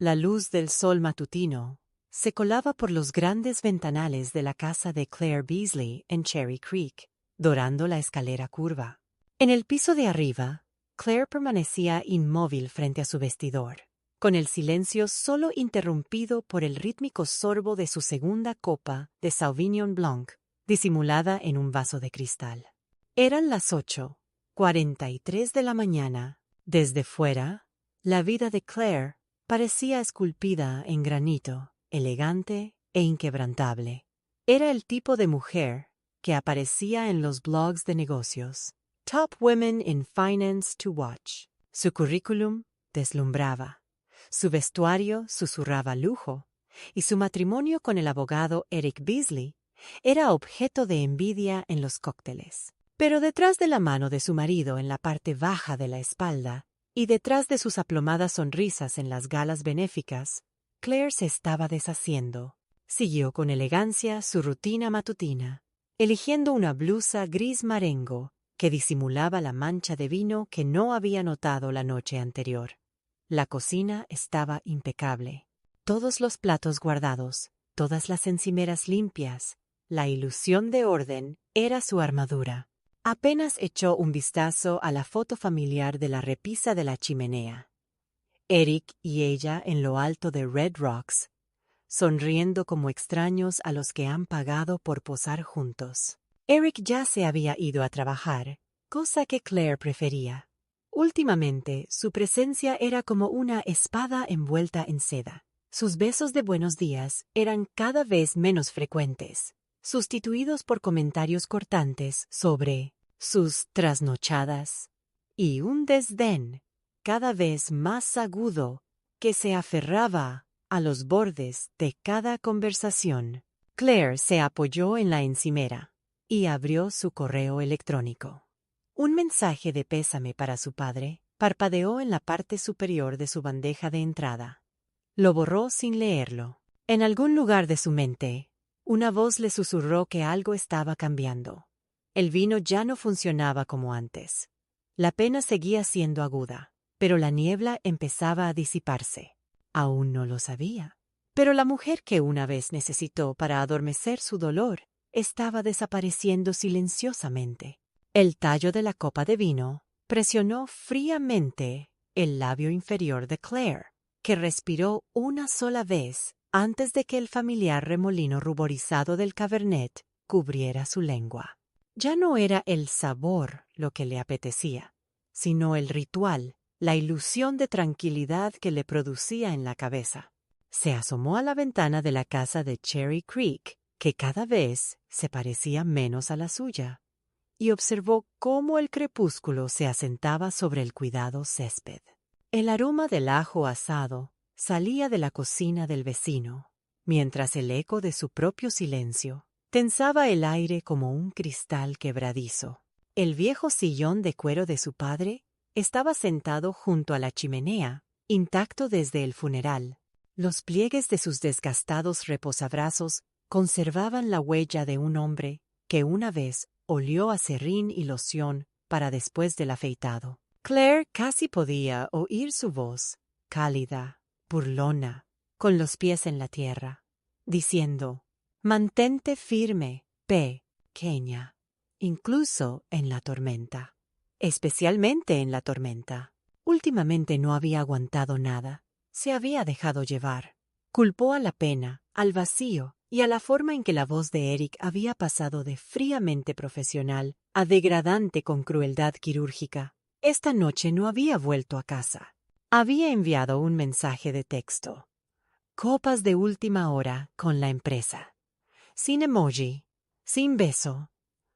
La luz del sol matutino se colaba por los grandes ventanales de la casa de Claire Beasley en Cherry Creek, dorando la escalera curva. En el piso de arriba, Claire permanecía inmóvil frente a su vestidor, con el silencio solo interrumpido por el rítmico sorbo de su segunda copa de Sauvignon Blanc, disimulada en un vaso de cristal. Eran las 8:43 de la mañana. Desde fuera, la vida de Claire parecía esculpida en granito, elegante e inquebrantable. Era el tipo de mujer que aparecía en los blogs de negocios. Top Women in Finance to Watch. Su currículum deslumbraba. Su vestuario susurraba lujo, y su matrimonio con el abogado Eric Beasley era objeto de envidia en los cócteles. Pero detrás de la mano de su marido en la parte baja de la espalda, y detrás de sus aplomadas sonrisas en las galas benéficas, Claire se estaba deshaciendo. Siguió con elegancia su rutina matutina, eligiendo una blusa gris marengo que disimulaba la mancha de vino que no había notado la noche anterior. La cocina estaba impecable. Todos los platos guardados, todas las encimeras limpias. La ilusión de orden era su armadura. Apenas echó un vistazo a la foto familiar de la repisa de la chimenea. Eric y ella en lo alto de Red Rocks, sonriendo como extraños a los que han pagado por posar juntos. Eric ya se había ido a trabajar, cosa que Claire prefería. Últimamente, su presencia era como una espada envuelta en seda. Sus besos de buenos días eran cada vez menos frecuentes, sustituidos por comentarios cortantes sobre sus trasnochadas, y un desdén cada vez más agudo que se aferraba a los bordes de cada conversación. Claire se apoyó en la encimera y abrió su correo electrónico. Un mensaje de pésame para su padre parpadeó en la parte superior de su bandeja de entrada. Lo borró sin leerlo. En algún lugar de su mente, una voz le susurró que algo estaba cambiando. El vino ya no funcionaba como antes. La pena seguía siendo aguda, pero la niebla empezaba a disiparse. Aún no lo sabía. Pero la mujer que una vez necesitó para adormecer su dolor estaba desapareciendo silenciosamente. El tallo de la copa de vino presionó fríamente el labio inferior de Claire, que respiró una sola vez antes de que el familiar remolino ruborizado del Cabernet cubriera su lengua. Ya no era el sabor lo que le apetecía, sino el ritual, la ilusión de tranquilidad que le producía en la cabeza. Se asomó a la ventana de la casa de Cherry Creek, que cada vez se parecía menos a la suya, y observó cómo el crepúsculo se asentaba sobre el cuidado césped. El aroma del ajo asado salía de la cocina del vecino, mientras el eco de su propio silencio tensaba el aire como un cristal quebradizo. El viejo sillón de cuero de su padre estaba sentado junto a la chimenea, intacto desde el funeral. Los pliegues de sus desgastados reposabrazos conservaban la huella de un hombre que una vez olió a serrín y loción para después del afeitado. Claire casi podía oír su voz, cálida, burlona, con los pies en la tierra, diciendo: «Mantente firme, pequeña», incluso en la tormenta. Especialmente en la tormenta. Últimamente no había aguantado nada. Se había dejado llevar. Culpó a la pena, al vacío y a la forma en que la voz de Eric había pasado de fríamente profesional a degradante con crueldad quirúrgica. Esta noche no había vuelto a casa. Había enviado un mensaje de texto. Copas de última hora con la empresa. Sin emoji, sin beso,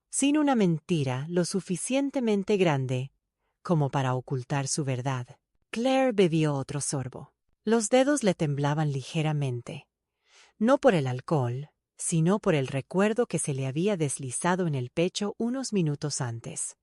sin una mentira lo suficientemente grande como para ocultar su verdad. Claire bebió otro sorbo. Los dedos le temblaban ligeramente, no por el alcohol, sino por el recuerdo que se le había deslizado en el pecho unos minutos antes.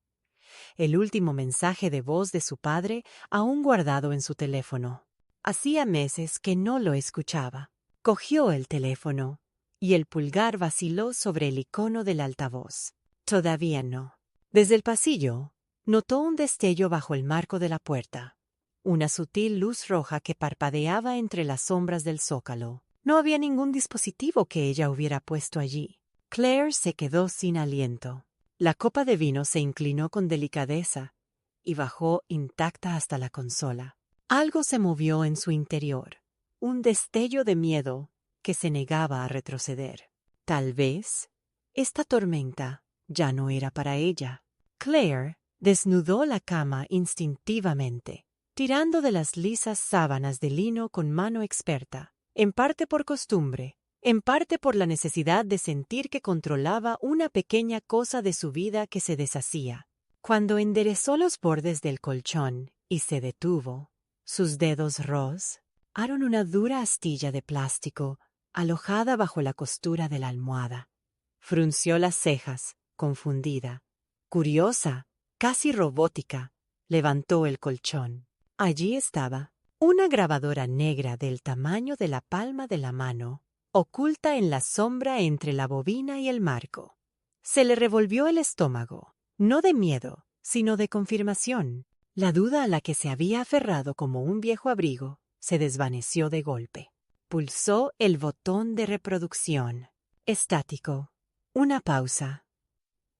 El último mensaje de voz de su padre aún guardado en su teléfono. Hacía meses que no lo escuchaba. Cogió el teléfono y el pulgar vaciló sobre el icono del altavoz. Todavía no. Desde el pasillo, notó un destello bajo el marco de la puerta. una sutil luz roja que parpadeaba entre las sombras del zócalo. No había ningún dispositivo que ella hubiera puesto allí. Claire se quedó sin aliento. La copa de vino se inclinó con delicadeza y bajó intacta hasta la consola. Algo se movió en su interior, un destello de miedo que se negaba a retroceder. Tal vez esta tormenta ya no era para ella. Claire desnudó la cama instintivamente, tirando de las lisas sábanas de lino con mano experta, en parte por costumbre, en parte por la necesidad de sentir que controlaba una pequeña cosa de su vida que se deshacía. Cuando enderezó los bordes del colchón y se detuvo, sus dedos rozaron una dura astilla de plástico alojada bajo la costura de la almohada. Frunció las cejas, confundida, curiosa, casi robótica. Levantó el colchón. Allí estaba, una grabadora negra del tamaño de la palma de la mano, oculta en la sombra entre la bobina y el marco. Se le revolvió el estómago, no de miedo, sino de confirmación. La duda a la que se había aferrado como un viejo abrigo se desvaneció de golpe. Pulsó el botón de reproducción. Estático. Una pausa.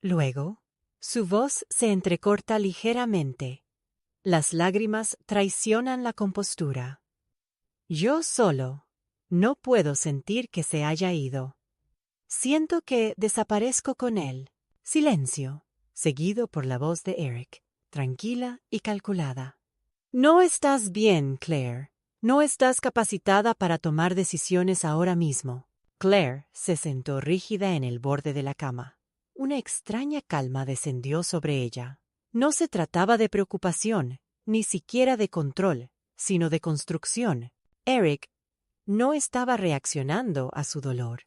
Luego, su voz se entrecorta ligeramente. Las lágrimas traicionan la compostura. Yo solo no puedo sentir que se haya ido. Siento que desaparezco con él. Silencio, seguido por la voz de Eric, tranquila y calculada. No estás bien, Claire. No estás capacitada para tomar decisiones ahora mismo. Claire se sentó rígida en el borde de la cama. Una extraña calma descendió sobre ella. No se trataba de preocupación, ni siquiera de control, sino de construcción. Eric no estaba reaccionando a su dolor.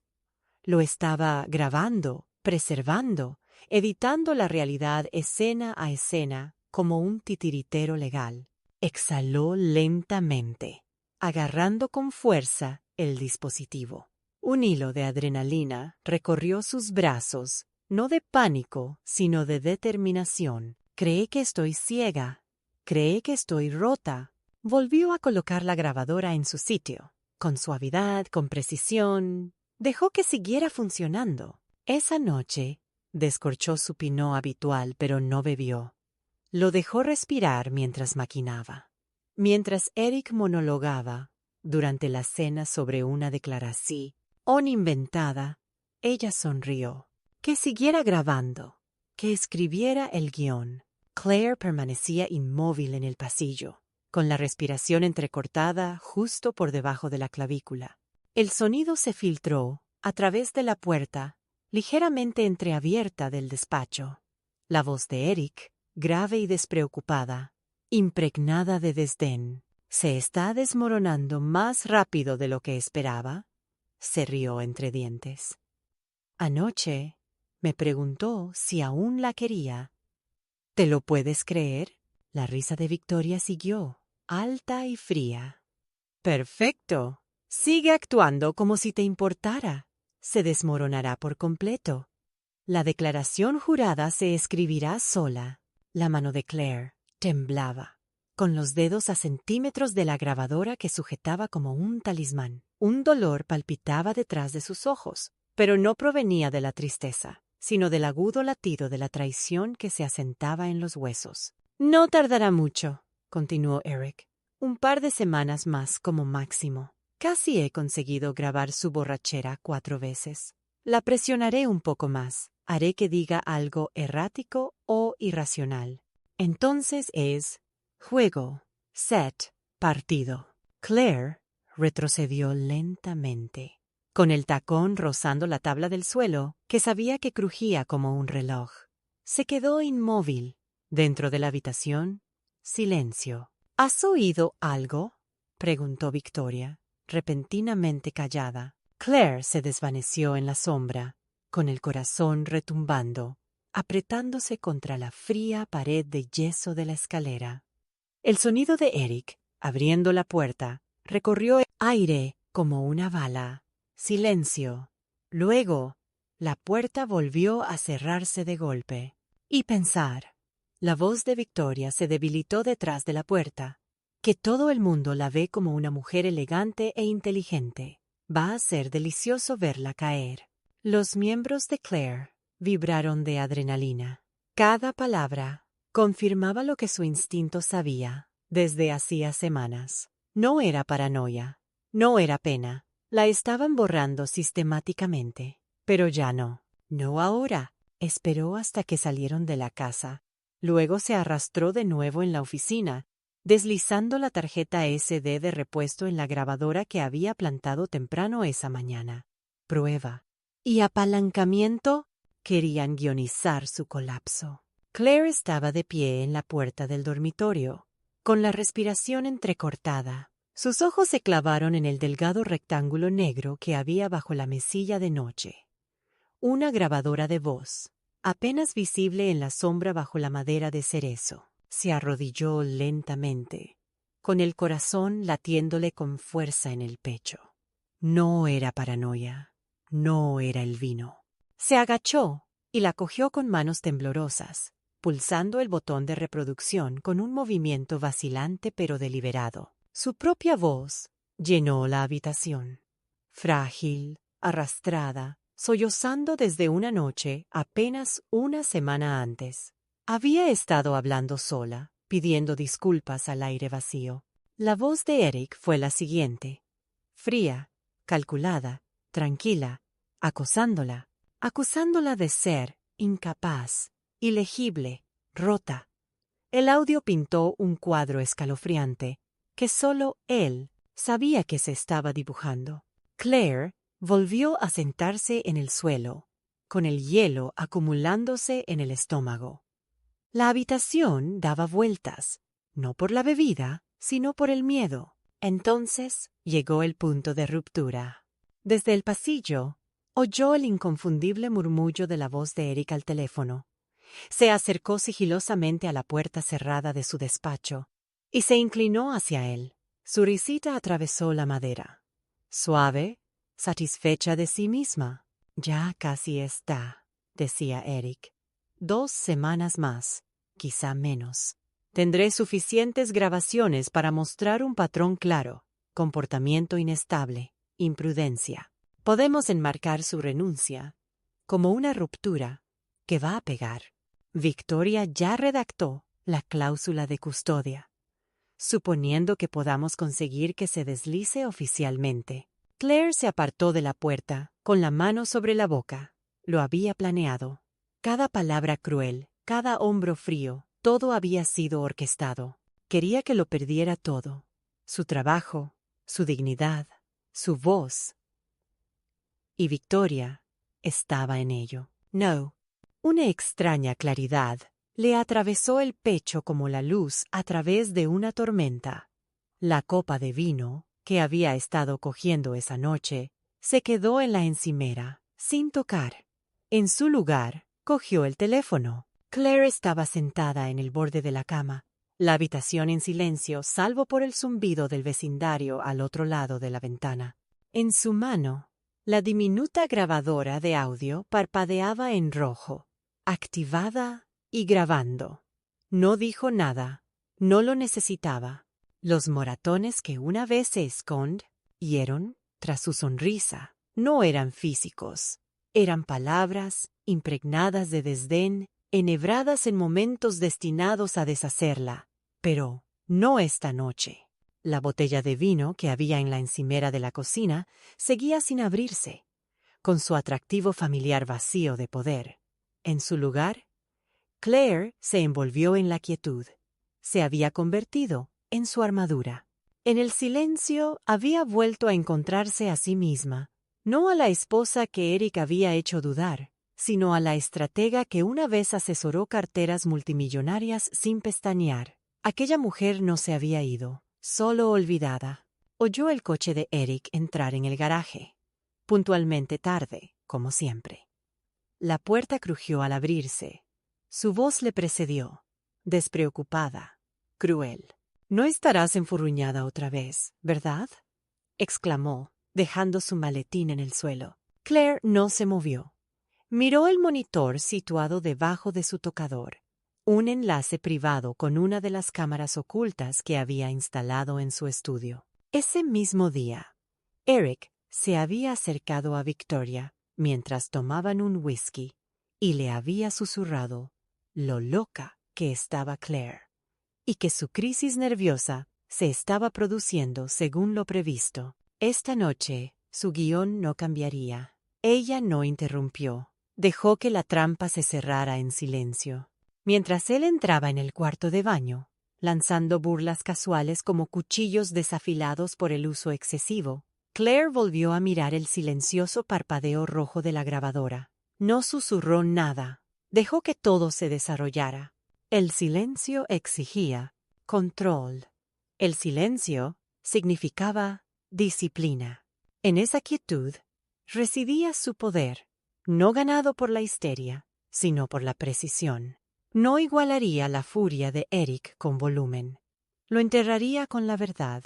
Lo estaba grabando, preservando, editando la realidad escena a escena como un titiritero legal. Exhaló lentamente, agarrando con fuerza el dispositivo. Un hilo de adrenalina recorrió sus brazos, no de pánico, sino de determinación. Cree que estoy ciega. Cree que estoy rota. Volvió a colocar la grabadora en su sitio. Con suavidad, con precisión. Dejó que siguiera funcionando. Esa noche descorchó su pinot habitual, pero no bebió. Lo dejó respirar mientras maquinaba. Mientras Eric monologaba durante la cena sobre una declaración inventada, ella sonrió. Que siguiera grabando, que escribiera el guión. Claire permanecía inmóvil en el pasillo, con la respiración entrecortada justo por debajo de la clavícula. El sonido se filtró a través de la puerta, ligeramente entreabierta del despacho. La voz de Eric, grave y despreocupada, impregnada de desdén. ¿Se está desmoronando más rápido de lo que esperaba? Se rió entre dientes. Anoche me preguntó si aún la quería. ¿Te lo puedes creer? La risa de Victoria siguió, alta y fría. Perfecto. Sigue actuando como si te importara. Se desmoronará por completo. La declaración jurada se escribirá sola. La mano de Claire temblaba, con los dedos a centímetros de la grabadora que sujetaba como un talismán. Un dolor palpitaba detrás de sus ojos, pero no provenía de la tristeza, sino del agudo latido de la traición que se asentaba en los huesos. No tardará mucho, continuó Eric. Un par de semanas más como máximo. Casi he conseguido grabar su borrachera 4 veces. La presionaré un poco más. Haré que diga algo errático o irracional. Entonces es juego, set, partido. Claire retrocedió lentamente, con el tacón rozando la tabla del suelo, que sabía que crujía como un reloj. Se quedó inmóvil. Dentro de la habitación, silencio. ¿Has oído algo?, preguntó Victoria, repentinamente callada. Claire se desvaneció en la sombra, con el corazón retumbando, apretándose contra la fría pared de yeso de la escalera. El sonido de Eric, abriendo la puerta, recorrió el aire como una bala. Silencio. Luego, la puerta volvió a cerrarse de golpe. Y pensar. La voz de Victoria se debilitó detrás de la puerta. que todo el mundo la ve como una mujer elegante e inteligente. Va a ser delicioso verla caer. Los miembros de Claire vibraron de adrenalina. Cada palabra confirmaba lo que su instinto sabía desde hacía semanas. No era paranoia, no era pena. La estaban borrando sistemáticamente. Pero ya no. No ahora. Esperó hasta que salieron de la casa. Luego se arrastró de nuevo en la oficina, deslizando la tarjeta SD de repuesto en la grabadora que había plantado temprano esa mañana. Prueba y apalancamiento querían guionizar su colapso. Claire estaba de pie en la puerta del dormitorio, con la respiración entrecortada. Sus ojos se clavaron en el delgado rectángulo negro que había bajo la mesilla de noche. Una grabadora de voz, apenas visible en la sombra bajo la madera de cerezo. Se arrodilló lentamente, con el corazón latiéndole con fuerza en el pecho. No era paranoia, no era el vino. Se agachó y la cogió con manos temblorosas, pulsando el botón de reproducción con un movimiento vacilante pero deliberado. Su propia voz llenó la habitación. Frágil, arrastrada, sollozando desde una noche apenas una semana antes. Había estado hablando sola, pidiendo disculpas al aire vacío. La voz de Eric fue la siguiente. Fría, calculada, tranquila, acusándola de ser incapaz, ilegible, rota. El audio pintó un cuadro escalofriante que solo él sabía que se estaba dibujando. Claire volvió a sentarse en el suelo, con el hielo acumulándose en el estómago. La habitación daba vueltas, no por la bebida, sino por el miedo. Entonces llegó el punto de ruptura. Desde el pasillo, oyó el inconfundible murmullo de la voz de Eric al teléfono. Se acercó sigilosamente a la puerta cerrada de su despacho y se inclinó hacia él. Su risita atravesó la madera. Suave, satisfecha de sí misma. Ya casi está, decía Eric. 2 semanas más, quizá menos. Tendré suficientes grabaciones para mostrar un patrón claro, comportamiento inestable, imprudencia. Podemos enmarcar su renuncia como una ruptura que va a pegar. Victoria ya redactó la cláusula de custodia, suponiendo que podamos conseguir que se deslice oficialmente. Claire se apartó de la puerta, con la mano sobre la boca. Lo había planeado. Cada palabra cruel, cada hombro frío, todo había sido orquestado. Quería que lo perdiera todo. Su trabajo, su dignidad, su voz. Y Victoria estaba en ello. No. Una extraña claridad le atravesó el pecho como la luz a través de una tormenta. La copa de vino, que había estado cogiendo esa noche, se quedó en la encimera, sin tocar. En su lugar, cogió el teléfono. Claire estaba sentada en el borde de la cama, la habitación en silencio salvo por el zumbido del vecindario al otro lado de la ventana. En su mano, la diminuta grabadora de audio parpadeaba en rojo, activada y grabando. No dijo nada, no lo necesitaba. Los moratones que una vez se escondieron tras su sonrisa no eran físicos, eran palabras impregnadas de desdén, enhebradas en momentos destinados a deshacerla. Pero no esta noche. La botella de vino que había en la encimera de la cocina seguía sin abrirse, con su atractivo familiar vacío de poder. En su lugar, Claire se envolvió en la quietud. Se había convertido en su armadura. En el silencio había vuelto a encontrarse a sí misma, no a la esposa que Eric había hecho dudar, sino a la estratega que una vez asesoró carteras multimillonarias sin pestañear. Aquella mujer no se había ido, solo olvidada. Oyó el coche de Eric entrar en el garaje, puntualmente tarde, como siempre. La puerta crujió al abrirse. Su voz le precedió, despreocupada, cruel. «No estarás enfurruñada otra vez, ¿verdad?», exclamó, dejando su maletín en el suelo. Claire no se movió. Miró el monitor situado debajo de su tocador. un enlace privado con una de las cámaras ocultas que había instalado en su estudio. Ese mismo día, Eric se había acercado a Victoria mientras tomaban un whisky y le había susurrado lo loca que estaba Claire y que su crisis nerviosa se estaba produciendo según lo previsto. Esta noche, su guión no cambiaría. Ella no interrumpió. Dejó que la trampa se cerrara en silencio. Mientras él entraba en el cuarto de baño, lanzando burlas casuales como cuchillos desafilados por el uso excesivo, Claire volvió a mirar el silencioso parpadeo rojo de la grabadora. No susurró nada. Dejó que todo se desarrollara. El silencio exigía control. El silencio significaba disciplina. En esa quietud residía su poder, no ganado por la histeria, sino por la precisión. No igualaría la furia de Eric con volumen. Lo enterraría con la verdad,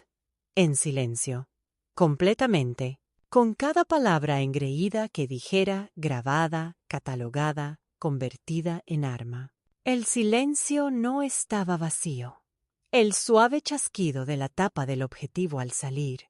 en silencio, completamente, con cada palabra engreída que dijera, grabada, catalogada, convertida en arma. El silencio no estaba vacío. El suave chasquido de la tapa del objetivo al salir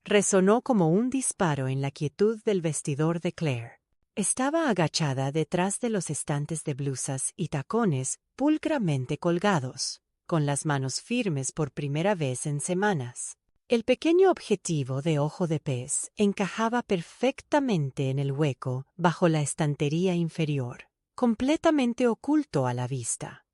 resonó como un disparo en la quietud del vestidor de Claire. Estaba agachada detrás de los estantes de blusas y tacones pulcramente colgados, con las manos firmes por primera vez en semanas. El pequeño objetivo de ojo de pez encajaba perfectamente en el hueco bajo la estantería inferior, completamente oculto a la vista.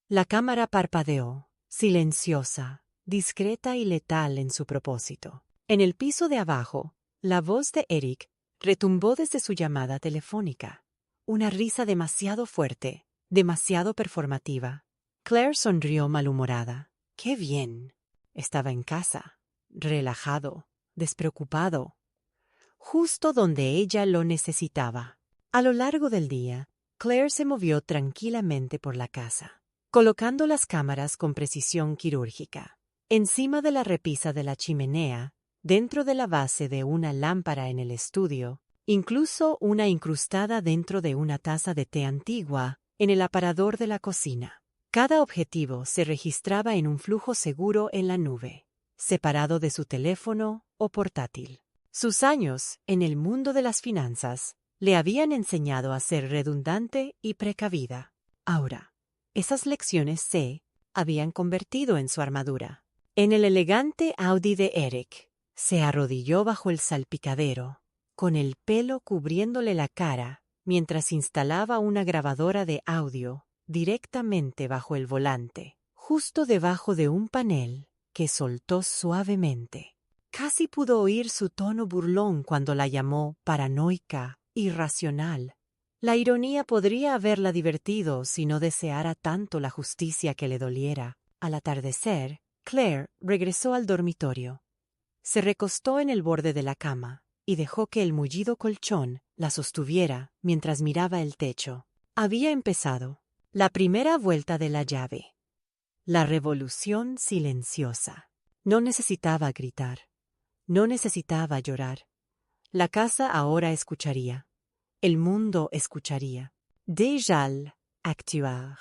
La cámara parpadeó, silenciosa, discreta y letal en su propósito. En el piso de abajo, la voz de Eric retumbó desde su llamada telefónica. Una risa demasiado fuerte, demasiado performativa. Claire sonrió malhumorada. ¡Qué bien! Estaba en casa, relajado, despreocupado, justo donde ella lo necesitaba. A lo largo del día, Claire se movió tranquilamente por la casa, colocando las cámaras con precisión quirúrgica. Encima de la repisa de la chimenea, dentro de la base de una lámpara en el estudio, incluso una incrustada dentro de una taza de té antigua en el aparador de la cocina. Cada objetivo se registraba en un flujo seguro en la nube, separado de su teléfono o portátil. Sus años en el mundo de las finanzas le habían enseñado a ser redundante y precavida. Ahora, esas lecciones se habían convertido en su armadura. En el elegante Audi de Eric, se arrodilló bajo el salpicadero, con el pelo cubriéndole la cara, mientras instalaba una grabadora de audio directamente bajo el volante, justo debajo de un panel que soltó suavemente. Casi pudo oír su tono burlón cuando la llamó paranoica, irracional. La ironía podría haberla divertido si no deseara tanto la justicia que le doliera. Al atardecer, Claire regresó al dormitorio. Se recostó en el borde de la cama y dejó que el mullido colchón la sostuviera mientras miraba el techo. Había empezado la primera vuelta de la llave. La revolución silenciosa. No necesitaba gritar. No necesitaba llorar. La casa ahora escucharía. El mundo escucharía. Déjà actuar.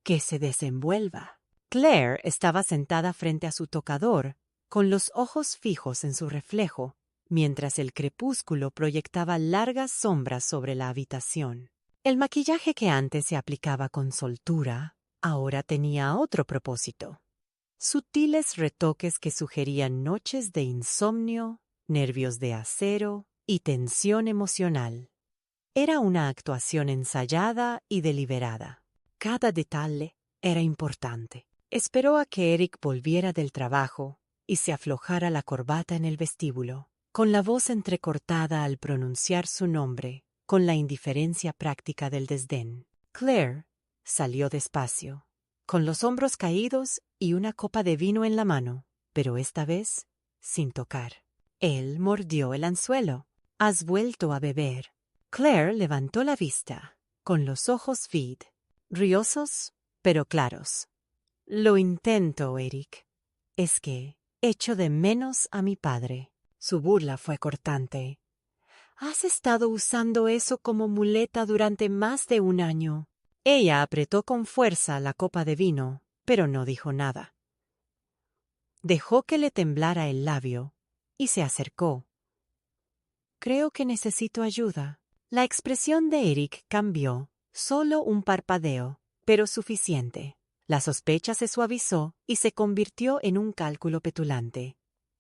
Que se desenvuelva. Claire estaba sentada frente a su tocador, con los ojos fijos en su reflejo, mientras el crepúsculo proyectaba largas sombras sobre la habitación. El maquillaje que antes se aplicaba con soltura, ahora tenía otro propósito. Sutiles retoques que sugerían noches de insomnio, nervios de acero y tensión emocional. Era una actuación ensayada y deliberada. Cada detalle era importante. Esperó a que Eric volviera del trabajo y se aflojara la corbata en el vestíbulo, con la voz entrecortada al pronunciar su nombre, con la indiferencia práctica del desdén. Claire salió despacio, con los hombros caídos y una copa de vino en la mano, pero esta vez sin tocar. Él mordió el anzuelo. «¿Has vuelto a beber?» Claire levantó la vista, con los ojos riosos, pero claros. «Lo intento, Eric. Es que echo de menos a mi padre». Su burla fue cortante. «Has estado usando eso como muleta durante más de un año». Ella apretó con fuerza la copa de vino, pero no dijo nada. Dejó que le temblara el labio y se acercó. «Creo que necesito ayuda». La expresión de Eric cambió, solo un parpadeo, pero suficiente. La sospecha se suavizó y se convirtió en un cálculo petulante.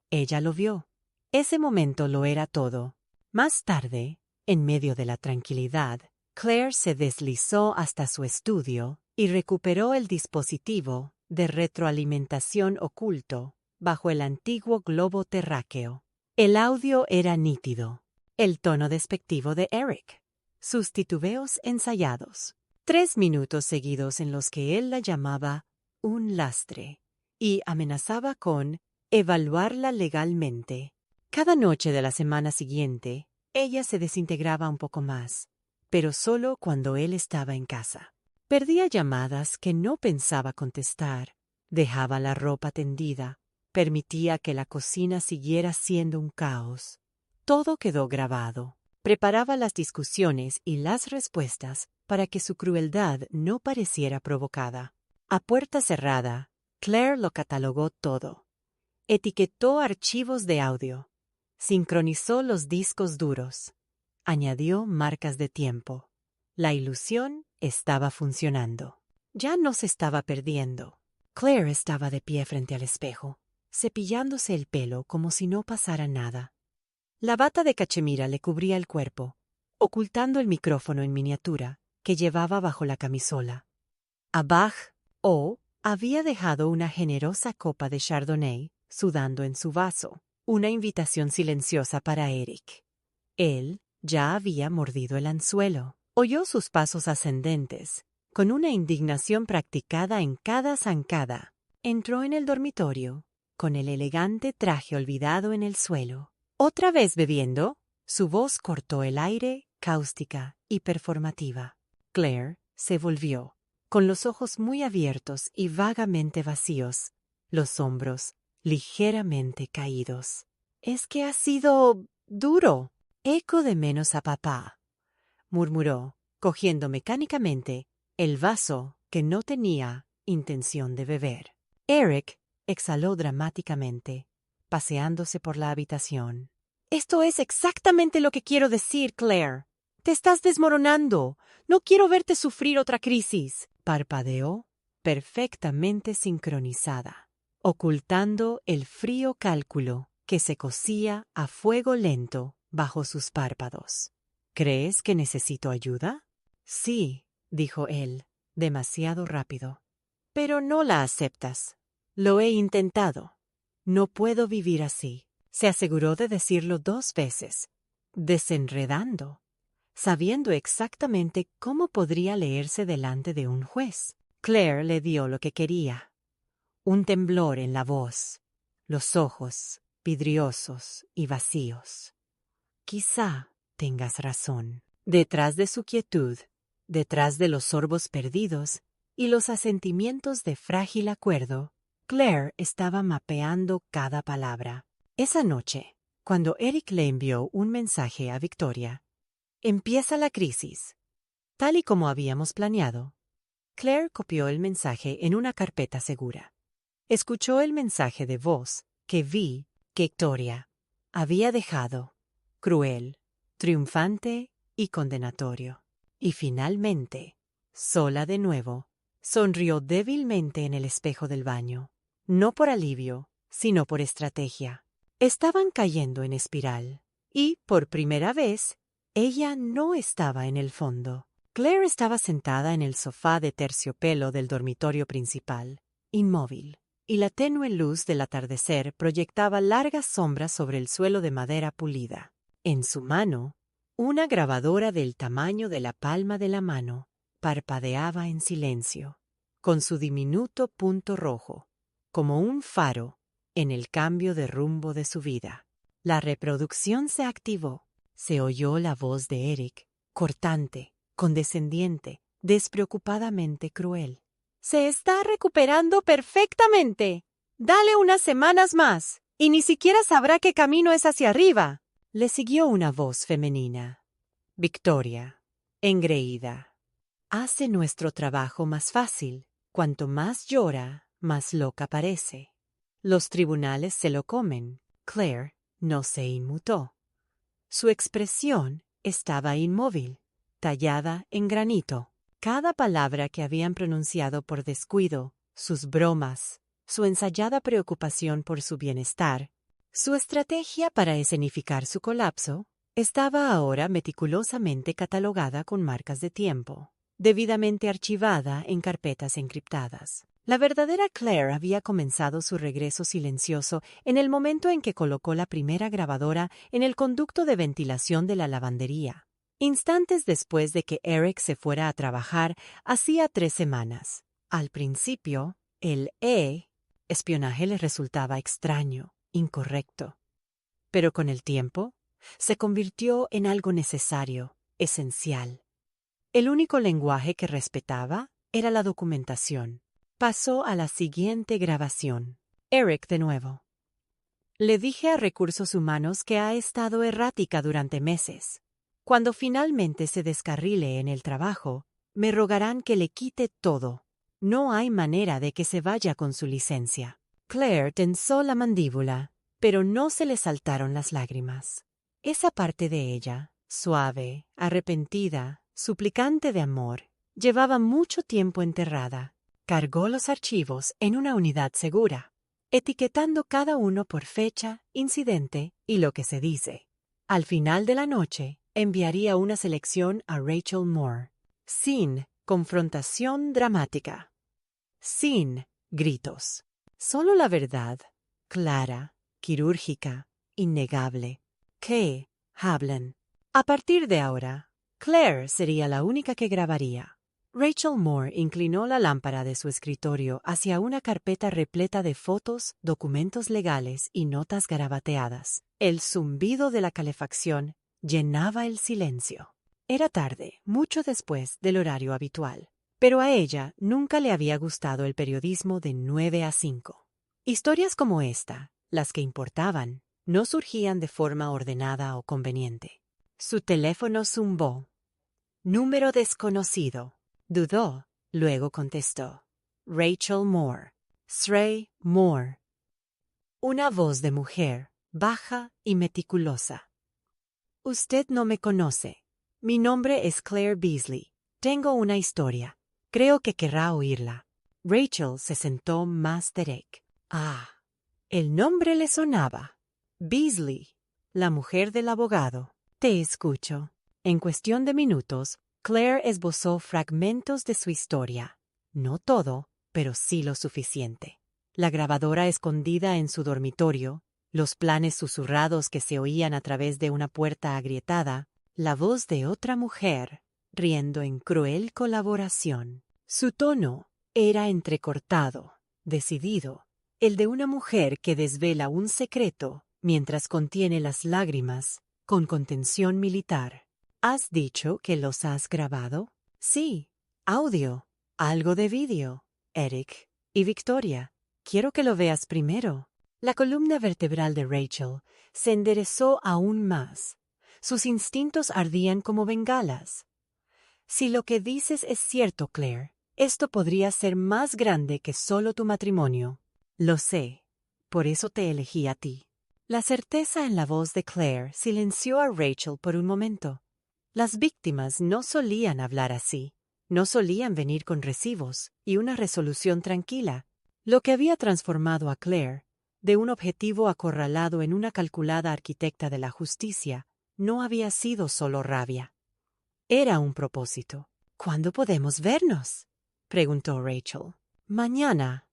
Ella lo vio. Ese momento lo era todo. Más tarde, en medio de la tranquilidad, Claire se deslizó hasta su estudio y recuperó el dispositivo de retroalimentación oculto bajo el antiguo globo terráqueo. El audio era nítido. El tono despectivo de Eric. Sus titubeos ensayados. 3 minutos seguidos en los que él la llamaba un lastre y amenazaba con evaluarla legalmente. Cada noche de la semana siguiente, ella se desintegraba un poco más, pero solo cuando él estaba en casa. Perdía llamadas que no pensaba contestar, dejaba la ropa tendida, permitía que la cocina siguiera siendo un caos. Todo quedó grabado. Preparaba las discusiones y las respuestas para que su crueldad no pareciera provocada. A puerta cerrada, Claire lo catalogó todo. Etiquetó archivos de audio. Sincronizó los discos duros. Añadió marcas de tiempo. La ilusión estaba funcionando. Ya no se estaba perdiendo. Claire estaba de pie frente al espejo, cepillándose el pelo como si no pasara nada. La bata de cachemira le cubría el cuerpo, ocultando el micrófono en miniatura que llevaba bajo la camisola. Abajo había dejado una generosa copa de Chardonnay sudando en su vaso, una invitación silenciosa para Eric. Él ya había mordido el anzuelo. Oyó sus pasos ascendentes, con una indignación practicada en cada zancada. Entró en el dormitorio, con el elegante traje olvidado en el suelo. Otra vez bebiendo, su voz cortó el aire, cáustica y performativa. Claire se volvió, con los ojos muy abiertos y vagamente vacíos, los hombros ligeramente caídos. «Es que ha sido duro». «Eco de menos a papá», murmuró, cogiendo mecánicamente el vaso que no tenía intención de beber. Eric exhaló dramáticamente, paseándose por la habitación. «Esto es exactamente lo que quiero decir, Claire. Te estás desmoronando. No quiero verte sufrir otra crisis». Parpadeó, perfectamente sincronizada, ocultando el frío cálculo que se cocía a fuego lento bajo sus párpados. «¿Crees que necesito ayuda?» «Sí», dijo él, demasiado rápido. «Pero no la aceptas». «Lo he intentado. No puedo vivir así». Se aseguró de decirlo 2 veces, desenredando, sabiendo exactamente cómo podría leerse delante de un juez. Claire le dio lo que quería. Un temblor en la voz, los ojos vidriosos y vacíos. «Quizá tengas razón». Detrás de su quietud, detrás de los sorbos perdidos y los asentimientos de frágil acuerdo, Claire estaba mapeando cada palabra. Esa noche, cuando Eric le envió un mensaje a Victoria, «Empieza la crisis», tal y como habíamos planeado, Claire copió el mensaje en una carpeta segura. Escuchó el mensaje de voz que Victoria había dejado, cruel, triunfante y condenatorio. Y finalmente, sola de nuevo, sonrió débilmente en el espejo del baño, no por alivio, sino por estrategia. Estaban cayendo en espiral, y, por primera vez, ella no estaba en el fondo. Claire estaba sentada en el sofá de terciopelo del dormitorio principal, inmóvil, y la tenue luz del atardecer proyectaba largas sombras sobre el suelo de madera pulida. En su mano, una grabadora del tamaño de la palma de la mano parpadeaba en silencio, con su diminuto punto rojo, como un faro en el cambio de rumbo de su vida. La reproducción se activó. Se oyó la voz de Eric, cortante, condescendiente, despreocupadamente cruel. «Se está recuperando perfectamente. Dale unas semanas más, y ni siquiera sabrá qué camino es hacia arriba». Le siguió una voz femenina. Victoria, engreída. Hace nuestro trabajo más fácil. Cuanto más llora, más loca parece. Los tribunales se lo comen. Claire no se inmutó. Su expresión estaba inmóvil, tallada en granito. Cada palabra que habían pronunciado por descuido, sus bromas, su ensayada preocupación por su bienestar, su estrategia para escenificar su colapso, estaba ahora meticulosamente catalogada con marcas de tiempo, debidamente archivada en carpetas encriptadas. La verdadera Claire había comenzado su regreso silencioso en el momento en que colocó la primera grabadora en el conducto de ventilación de la lavandería. Instantes después de que Eric se fuera a trabajar, hacía 3 semanas. Al principio, el espionaje le resultaba extraño, incorrecto. Pero con el tiempo, se convirtió en algo necesario, esencial. El único lenguaje que respetaba era la documentación. Pasó a la siguiente grabación. Eric de nuevo. Le dije a Recursos Humanos que ha estado errática durante meses. Cuando finalmente se descarrile en el trabajo, me rogarán que le quite todo. No hay manera de que se vaya con su licencia. Claire tensó la mandíbula, pero no se le saltaron las lágrimas. Esa parte de ella, suave, arrepentida, suplicante de amor, llevaba mucho tiempo enterrada. Cargó los archivos en una unidad segura, etiquetando cada uno por fecha, incidente y lo que se dice. Al final de la noche, enviaría una selección a Rachel Moore, sin confrontación dramática, sin gritos. Solo la verdad, clara, quirúrgica, innegable. Que hablen. A partir de ahora, Claire sería la única que grabaría. Rachel Moore inclinó la lámpara de su escritorio hacia una carpeta repleta de fotos, documentos legales y notas garabateadas. El zumbido de la calefacción llenaba el silencio. Era tarde, mucho después del horario habitual, pero a ella nunca le había gustado el periodismo de 9 a 5. Historias como esta, las que importaban, no surgían de forma ordenada o conveniente. Su teléfono zumbó. Número desconocido. Dudó, luego contestó. Rachel Moore. Sray Moore. Una voz de mujer, baja y meticulosa. Usted no me conoce. Mi nombre es Claire Beasley. Tengo una historia. Creo que querrá oírla. Rachel se sentó más derecha. Ah, el nombre le sonaba. Beasley, la mujer del abogado. Te escucho. En cuestión de minutos, Claire esbozó fragmentos de su historia. No todo, pero sí lo suficiente. La grabadora escondida en su dormitorio, los planes susurrados que se oían a través de una puerta agrietada, la voz de otra mujer, riendo en cruel colaboración. Su tono era entrecortado, decidido, el de una mujer que desvela un secreto mientras contiene las lágrimas con contención militar. ¿Has dicho que los has grabado? Sí. Audio. Algo de vídeo. Eric. Y Victoria. Quiero que lo veas primero. La columna vertebral de Rachel se enderezó aún más. Sus instintos ardían como bengalas. Si lo que dices es cierto, Claire, esto podría ser más grande que solo tu matrimonio. Lo sé. Por eso te elegí a ti. La certeza en la voz de Claire silenció a Rachel por un momento. Las víctimas no solían hablar así, no solían venir con recibos y una resolución tranquila. Lo que había transformado a Claire, de un objetivo acorralado en una calculada arquitecta de la justicia, no había sido solo rabia. Era un propósito. ¿Cuándo podemos vernos?, preguntó Rachel. Mañana.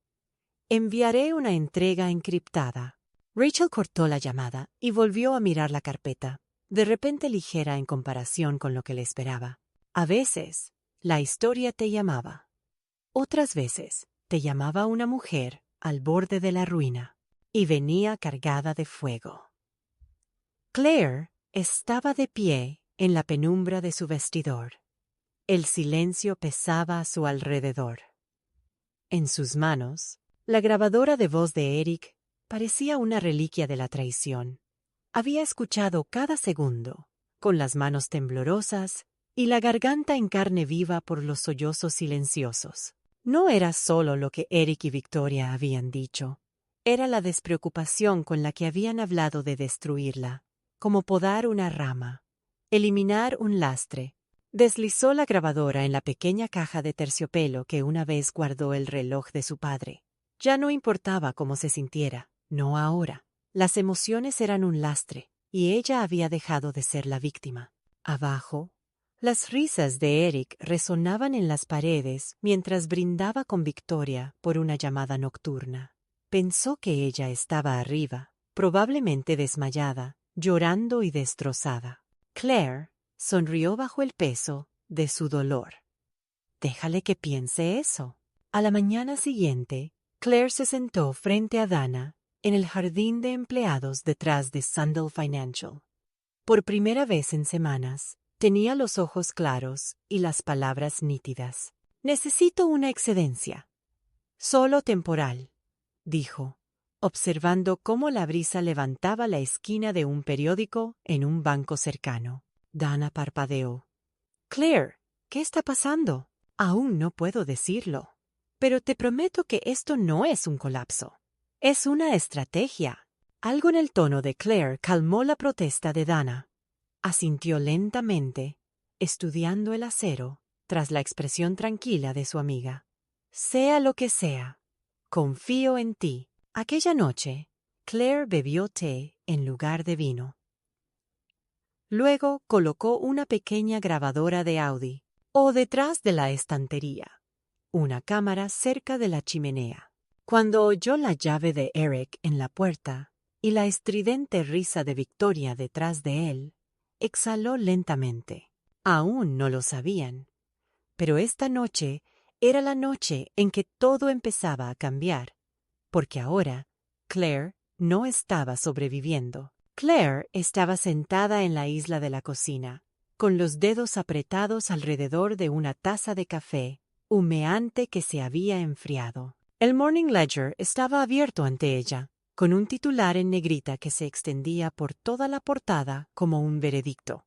Enviaré una entrega encriptada. Rachel cortó la llamada y volvió a mirar la carpeta, de repente ligera en comparación con lo que le esperaba. A veces, la historia te llamaba. Otras veces, te llamaba una mujer al borde de la ruina, y venía cargada de fuego. Claire estaba de pie en la penumbra de su vestidor. El silencio pesaba a su alrededor. En sus manos, la grabadora de voz de Eric parecía una reliquia de la traición. Había escuchado cada segundo, con las manos temblorosas y la garganta en carne viva por los sollozos silenciosos. No era solo lo que Eric y Victoria habían dicho. Era la despreocupación con la que habían hablado de destruirla, como podar una rama, eliminar un lastre. Deslizó la grabadora en la pequeña caja de terciopelo que una vez guardó el reloj de su padre. Ya no importaba cómo se sintiera, no ahora. Las emociones eran un lastre, y ella había dejado de ser la víctima. Abajo, las risas de Eric resonaban en las paredes mientras brindaba con Victoria por una llamada nocturna. Pensó que ella estaba arriba, probablemente desmayada, llorando y destrozada. Claire sonrió bajo el peso de su dolor. Déjale que piense eso. A la mañana siguiente, Claire se sentó frente a Dana en el jardín de empleados detrás de Sandal Financial. Por primera vez en semanas, tenía los ojos claros y las palabras nítidas. Necesito una excedencia. Solo temporal, dijo, observando cómo la brisa levantaba la esquina de un periódico en un banco cercano. Dana parpadeó. Claire, ¿qué está pasando? Aún no puedo decirlo. Pero te prometo que esto no es un colapso. Es una estrategia. Algo en el tono de Claire calmó la protesta de Dana. Asintió lentamente, estudiando el acero, tras la expresión tranquila de su amiga. Sea lo que sea, confío en ti. Aquella noche, Claire bebió té en lugar de vino. Luego colocó una pequeña grabadora de Audi, o detrás de la estantería, una cámara cerca de la chimenea. Cuando oyó la llave de Eric en la puerta y la estridente risa de Victoria detrás de él, exhaló lentamente. Aún no lo sabían, pero esta noche era la noche en que todo empezaba a cambiar, porque ahora Claire no estaba sobreviviendo. Claire estaba sentada en la isla de la cocina, con los dedos apretados alrededor de una taza de café humeante que se había enfriado. El Morning Ledger estaba abierto ante ella, con un titular en negrita que se extendía por toda la portada como un veredicto.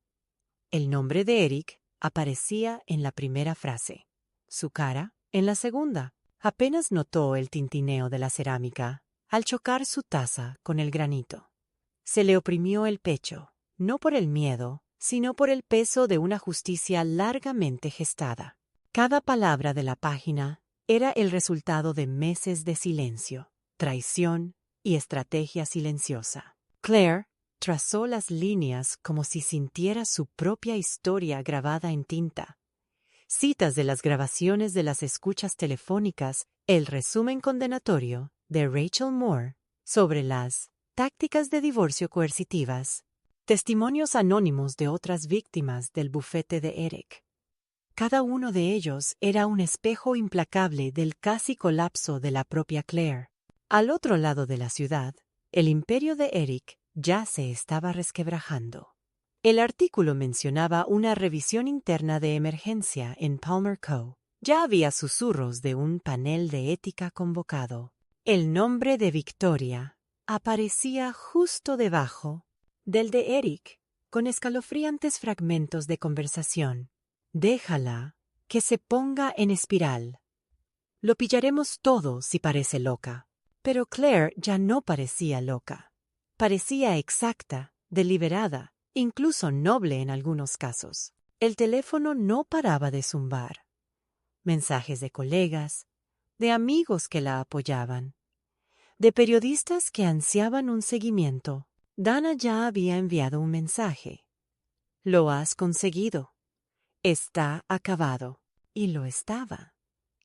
El nombre de Eric aparecía en la primera frase, su cara en la segunda. Apenas notó el tintineo de la cerámica al chocar su taza con el granito. Se le oprimió el pecho, no por el miedo, sino por el peso de una justicia largamente gestada. Cada palabra de la página era el resultado de meses de silencio, traición y estrategia silenciosa. Claire trazó las líneas como si sintiera su propia historia grabada en tinta. Citas de las grabaciones de las escuchas telefónicas, el resumen condenatorio de Rachel Moore sobre las tácticas de divorcio coercitivas, testimonios anónimos de otras víctimas del bufete de Eric. Cada uno de ellos era un espejo implacable del casi colapso de la propia Claire. Al otro lado de la ciudad, el imperio de Eric ya se estaba resquebrajando. El artículo mencionaba una revisión interna de emergencia en Palmer Co. Ya había susurros de un panel de ética convocado. El nombre de Victoria aparecía justo debajo del de Eric, con escalofriantes fragmentos de conversación. Déjala que se ponga en espiral. Lo pillaremos todo si parece loca. Pero Claire ya no parecía loca. Parecía exacta, deliberada, incluso noble en algunos casos. El teléfono no paraba de zumbar. Mensajes de colegas, de amigos que la apoyaban, de periodistas que ansiaban un seguimiento. Dana ya había enviado un mensaje. Lo has conseguido. Está acabado. Y lo estaba.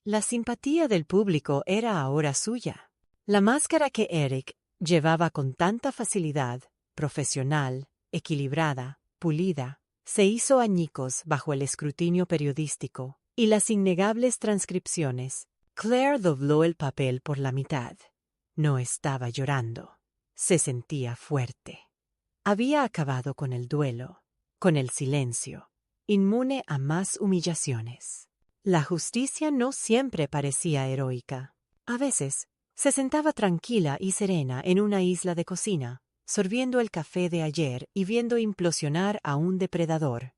La simpatía del público era ahora suya. La máscara que Eric llevaba con tanta facilidad, profesional, equilibrada, pulida, se hizo añicos bajo el escrutinio periodístico y las innegables transcripciones. Claire dobló el papel por la mitad. No estaba llorando. Se sentía fuerte. Había acabado con el duelo, con el silencio, inmune a más humillaciones. La justicia no siempre parecía heroica. A veces, se sentaba tranquila y serena en una isla de cocina, sorbiendo el café de ayer y viendo implosionar a un depredador.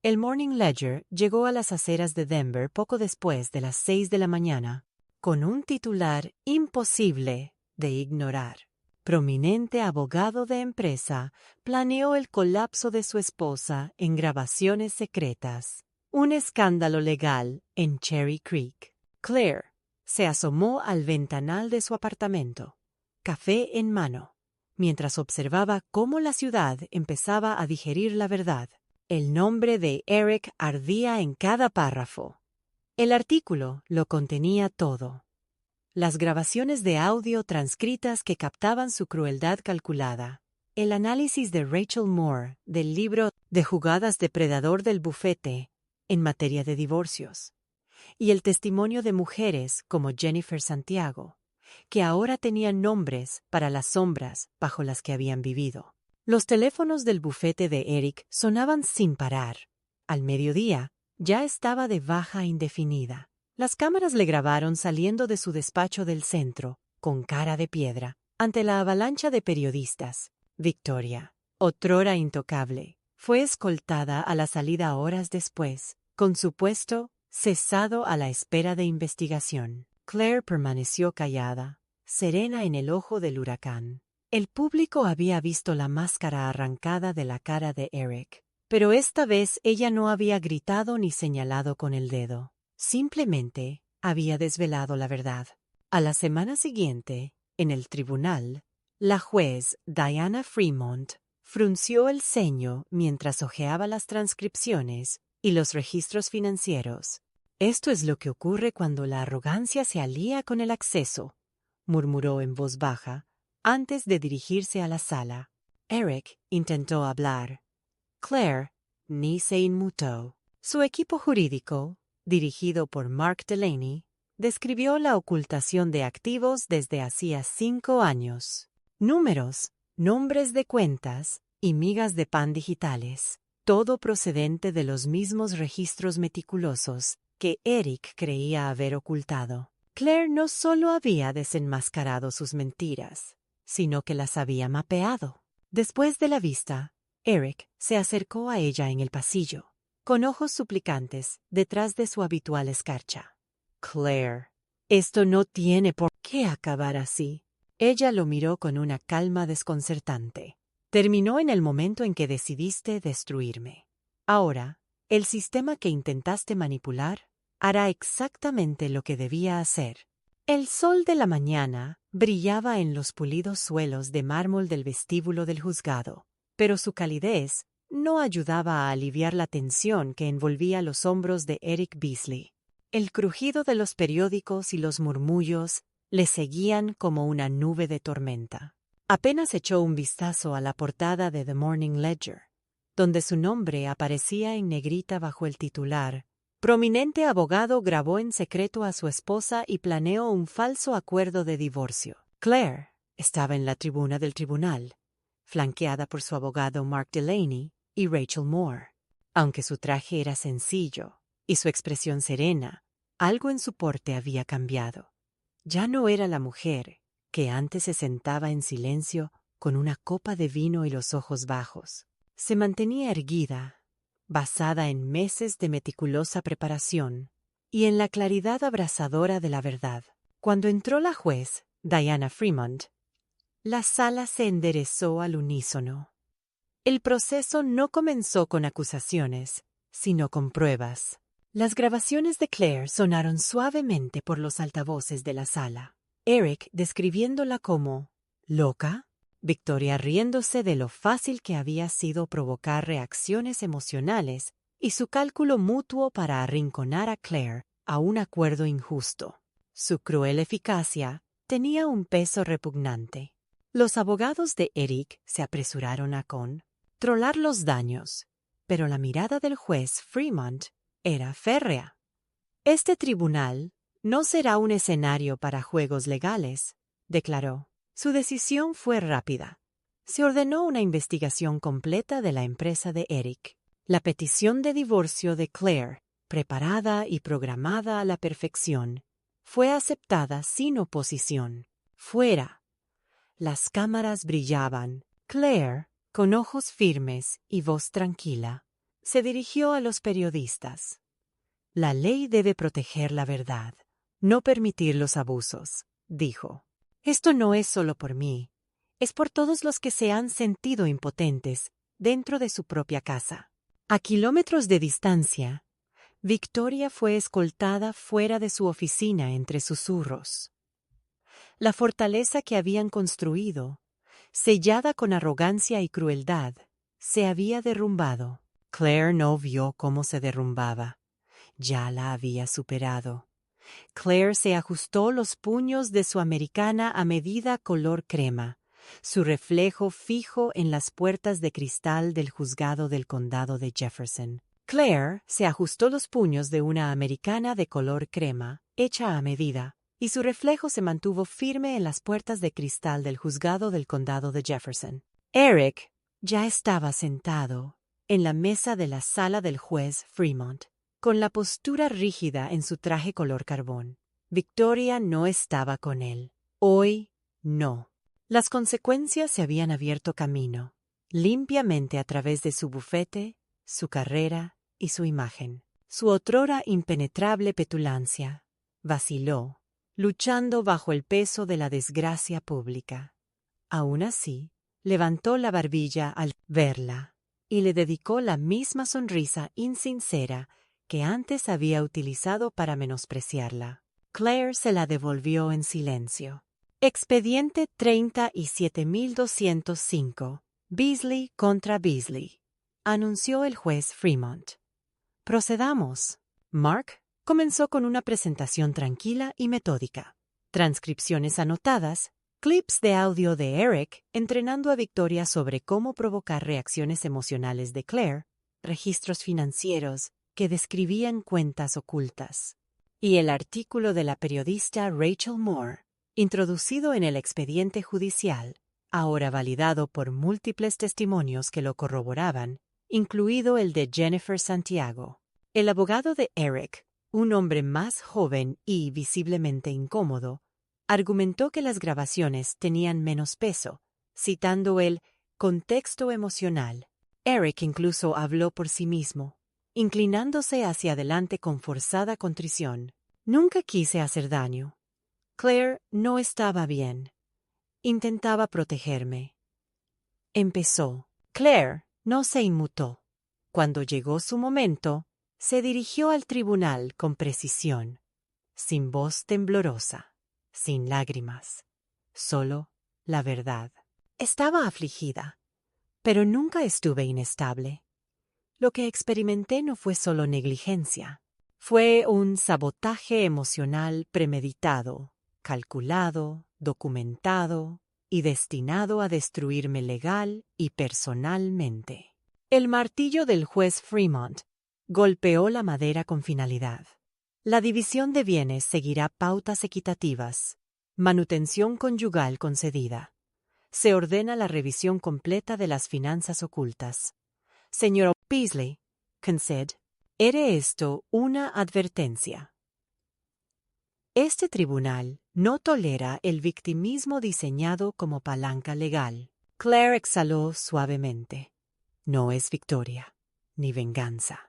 El Morning Ledger llegó a las aceras de Denver poco después de las 6 de la mañana, con un titular imposible de ignorar. Prominente abogado de empresa planeó el colapso de su esposa en grabaciones secretas. Un escándalo legal en Cherry Creek. Claire se asomó al ventanal de su apartamento, café en mano, mientras observaba cómo la ciudad empezaba a digerir la verdad. El nombre de Eric ardía en cada párrafo. El artículo lo contenía todo. Las grabaciones de audio transcritas que captaban su crueldad calculada. El análisis de Rachel Moore del libro de jugadas depredador del bufete en materia de divorcios. Y el testimonio de mujeres como Jennifer Santiago, que ahora tenían nombres para las sombras bajo las que habían vivido. Los teléfonos del bufete de Eric sonaban sin parar. Al mediodía, ya estaba de baja indefinida. Las cámaras le grabaron saliendo de su despacho del centro, con cara de piedra, ante la avalancha de periodistas. Victoria, otrora intocable, fue escoltada a la salida horas después, con su puesto cesado a la espera de investigación. Claire permaneció callada, serena en el ojo del huracán. El público había visto la máscara arrancada de la cara de Eric, pero esta vez ella no había gritado ni señalado con el dedo. Simplemente había desvelado la verdad. A la semana siguiente, en el tribunal, la juez Diana Fremont frunció el ceño mientras hojeaba las transcripciones y los registros financieros. «Esto es lo que ocurre cuando la arrogancia se alía con el acceso», murmuró en voz baja, antes de dirigirse a la sala. Eric intentó hablar. Claire ni se inmutó. Su equipo jurídico, dirigido por Mark Delaney, describió la ocultación de activos desde hacía 5 años. Números, nombres de cuentas y migas de pan digitales, todo procedente de los mismos registros meticulosos que Eric creía haber ocultado. Claire no solo había desenmascarado sus mentiras, sino que las había mapeado. Después de la vista, Eric se acercó a ella en el pasillo, con ojos suplicantes detrás de su habitual escarcha. «Claire, esto no tiene por qué acabar así». Ella lo miró con una calma desconcertante. «Terminó en el momento en que decidiste destruirme. Ahora, el sistema que intentaste manipular hará exactamente lo que debía hacer». El sol de la mañana brillaba en los pulidos suelos de mármol del vestíbulo del juzgado, pero su calidez no ayudaba a aliviar la tensión que envolvía los hombros de Eric Beasley. El crujido de los periódicos y los murmullos le seguían como una nube de tormenta. Apenas echó un vistazo a la portada de The Morning Ledger, donde su nombre aparecía en negrita bajo el titular: «Prominente abogado grabó en secreto a su esposa y planeó un falso acuerdo de divorcio». Claire estaba en la tribuna del tribunal, flanqueada por su abogado Mark Delaney y Rachel Moore. Aunque su traje era sencillo y su expresión serena, algo en su porte había cambiado. Ya no era la mujer que antes se sentaba en silencio con una copa de vino y los ojos bajos. Se mantenía erguida, basada en meses de meticulosa preparación y en la claridad abrasadora de la verdad. Cuando entró la juez, Diana Fremont, la sala se enderezó al unísono. El proceso no comenzó con acusaciones, sino con pruebas. Las grabaciones de Claire sonaron suavemente por los altavoces de la sala. Eric describiéndola como «loca», Victoria riéndose de lo fácil que había sido provocar reacciones emocionales y su cálculo mutuo para arrinconar a Claire a un acuerdo injusto. Su cruel eficacia tenía un peso repugnante. Los abogados de Eric se apresuraron a controlar los daños, pero la mirada del juez Fremont era férrea. «Este tribunal no será un escenario para juegos legales», declaró. Su decisión fue rápida. Se ordenó una investigación completa de la empresa de Eric. La petición de divorcio de Claire, preparada y programada a la perfección, fue aceptada sin oposición. Fuera. Las cámaras brillaban. Claire, con ojos firmes y voz tranquila, Se dirigió a los periodistas. La ley debe proteger la verdad, no permitir los abusos, dijo. Esto no es solo por mí, es por todos los que se han sentido impotentes dentro de su propia casa. A kilómetros de distancia, Victoria fue escoltada fuera de su oficina entre susurros. La fortaleza que habían construido, sellada con arrogancia y crueldad, se había derrumbado. Claire no vio cómo se derrumbaba. Ya la había superado. Claire se ajustó los puños de su americana a medida color crema, su reflejo fijo en las puertas de cristal del juzgado del condado de Jefferson. Claire se ajustó los puños de una americana de color crema, hecha a medida, y su reflejo se mantuvo firme en las puertas de cristal del juzgado del condado de Jefferson. Eric ya estaba sentado en la mesa de la sala del juez Fremont, con la postura rígida en su traje color carbón. Victoria no estaba con él. Hoy, no. Las consecuencias se habían abierto camino, limpiamente a través de su bufete, su carrera y su imagen. Su otrora impenetrable petulancia vaciló, luchando bajo el peso de la desgracia pública. Aún así, levantó la barbilla al verla y le dedicó la misma sonrisa insincera que antes había utilizado para menospreciarla. Claire se la devolvió en silencio. Expediente 37.205. Beasley contra Beasley, anunció el juez Fremont. Procedamos. Mark comenzó con una presentación tranquila y metódica. Transcripciones anotadas, clips de audio de Eric entrenando a Victoria sobre cómo provocar reacciones emocionales de Claire, registros financieros que describían cuentas ocultas, y el artículo de la periodista Rachel Moore, introducido en el expediente judicial, ahora validado por múltiples testimonios que lo corroboraban, incluido el de Jennifer Santiago. El abogado de Eric, un hombre más joven y visiblemente incómodo, argumentó que las grabaciones tenían menos peso, citando el contexto emocional. Eric incluso habló por sí mismo, inclinándose hacia adelante con forzada contrición. Nunca quise hacer daño. Claire no estaba bien. Intentaba protegerme. Empezó. Claire no se inmutó. Cuando llegó su momento, se dirigió al tribunal con precisión, sin voz temblorosa, sin lágrimas, solo la verdad. Estaba afligida, pero nunca estuve inestable. Lo que experimenté no fue solo negligencia, fue un sabotaje emocional premeditado, calculado, documentado y destinado a destruirme legal y personalmente. El martillo del juez Fremont golpeó la madera con finalidad. La división de bienes seguirá pautas equitativas. Manutención conyugal concedida. Se ordena la revisión completa de las finanzas ocultas. Señor Beasley, concede, ¿era esto una advertencia? Este tribunal no tolera el victimismo diseñado como palanca legal. Claire exhaló suavemente. No es victoria, ni venganza.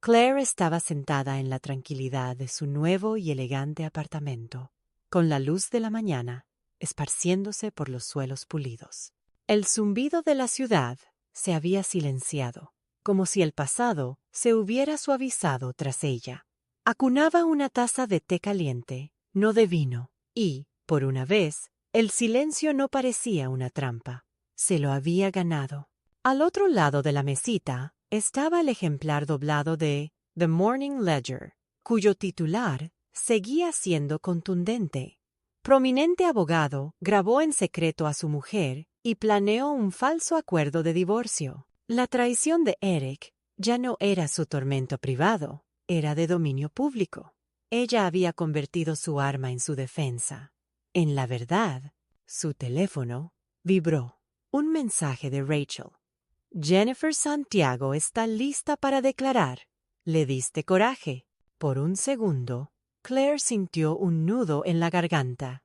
Claire estaba sentada en la tranquilidad de su nuevo y elegante apartamento, con la luz de la mañana esparciéndose por los suelos pulidos. El zumbido de la ciudad se había silenciado, como si el pasado se hubiera suavizado tras ella. Acunaba una taza de té caliente, no de vino, y, por una vez, el silencio no parecía una trampa. Se lo había ganado. Al otro lado de la mesita estaba el ejemplar doblado de The Morning Ledger, cuyo titular seguía siendo contundente. Prominente abogado grabó en secreto a su mujer y planeó un falso acuerdo de divorcio. La traición de Eric ya no era su tormento privado, era de dominio público. Ella había convertido su arma en su defensa. En la verdad, su teléfono vibró. Un mensaje de Rachel. Jennifer Santiago está lista para declarar. Le diste coraje. Por un segundo, Claire sintió un nudo en la garganta.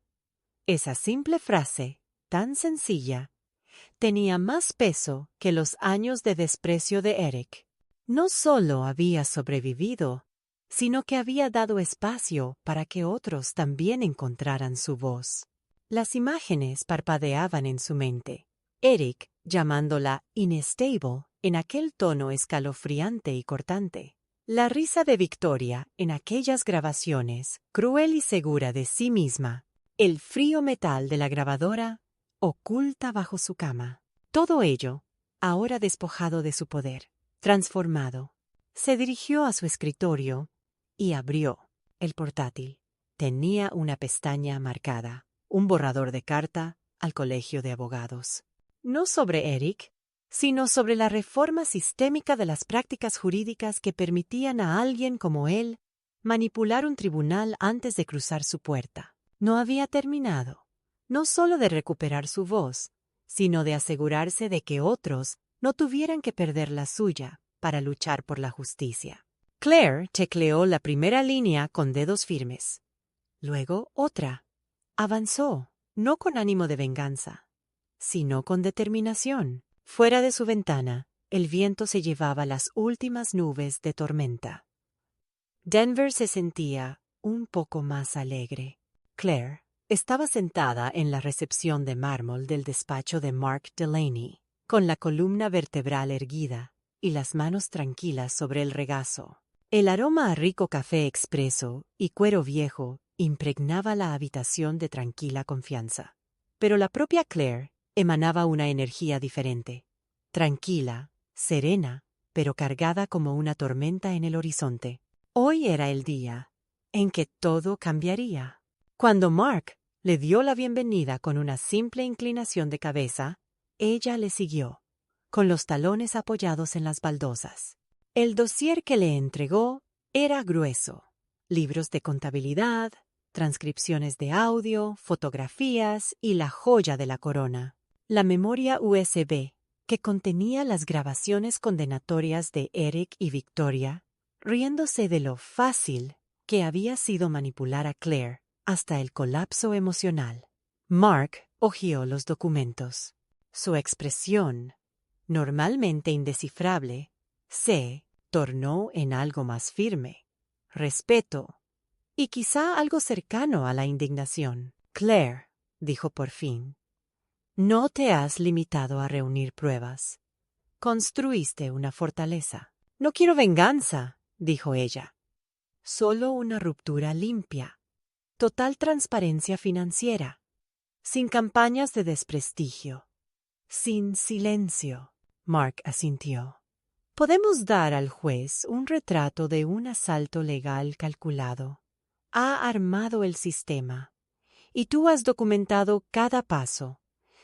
Esa simple frase, tan sencilla, tenía más peso que los años de desprecio de Eric. No solo había sobrevivido, sino que había dado espacio para que otros también encontraran su voz. Las imágenes parpadeaban en su mente. Eric llamándola inestable en aquel tono escalofriante y cortante. La risa de Victoria en aquellas grabaciones, cruel y segura de sí misma. El frío metal de la grabadora, oculta bajo su cama. Todo ello, ahora despojado de su poder, transformado. Se dirigió a su escritorio y abrió el portátil. Tenía una pestaña marcada, un borrador de carta al colegio de abogados. No sobre Eric, sino sobre la reforma sistémica de las prácticas jurídicas que permitían a alguien como él manipular un tribunal antes de cruzar su puerta. No había terminado, no solo de recuperar su voz, sino de asegurarse de que otros no tuvieran que perder la suya para luchar por la justicia. Claire tecleó la primera línea con dedos firmes. Luego otra. Avanzó, no con ánimo de venganza, sino con determinación. Fuera de su ventana, el viento se llevaba las últimas nubes de tormenta. Denver se sentía un poco más alegre. Claire estaba sentada en la recepción de mármol del despacho de Mark Delaney, con la columna vertebral erguida y las manos tranquilas sobre el regazo. El aroma a rico café expreso y cuero viejo impregnaba la habitación de tranquila confianza. Pero la propia Claire emanaba una energía diferente, tranquila, serena, pero cargada como una tormenta en el horizonte. Hoy era el día en que todo cambiaría. Cuando Mark le dio la bienvenida con una simple inclinación de cabeza, ella le siguió, con los talones apoyados en las baldosas. El dossier que le entregó era grueso. Libros de contabilidad, transcripciones de audio, fotografías y la joya de la corona, la memoria USB, que contenía las grabaciones condenatorias de Eric y Victoria, riéndose de lo fácil que había sido manipular a Claire hasta el colapso emocional. Mark hojeó los documentos. Su expresión, normalmente indescifrable, se tornó en algo más firme, respeto y quizá algo cercano a la indignación. Claire, dijo por fin, no te has limitado a reunir pruebas. Construiste una fortaleza. No quiero venganza, dijo ella. Solo una ruptura limpia. Total transparencia financiera. Sin campañas de desprestigio. Sin silencio. Mark asintió. Podemos dar al juez un retrato de un asalto legal calculado. Ha armado el sistema, y tú has documentado cada paso.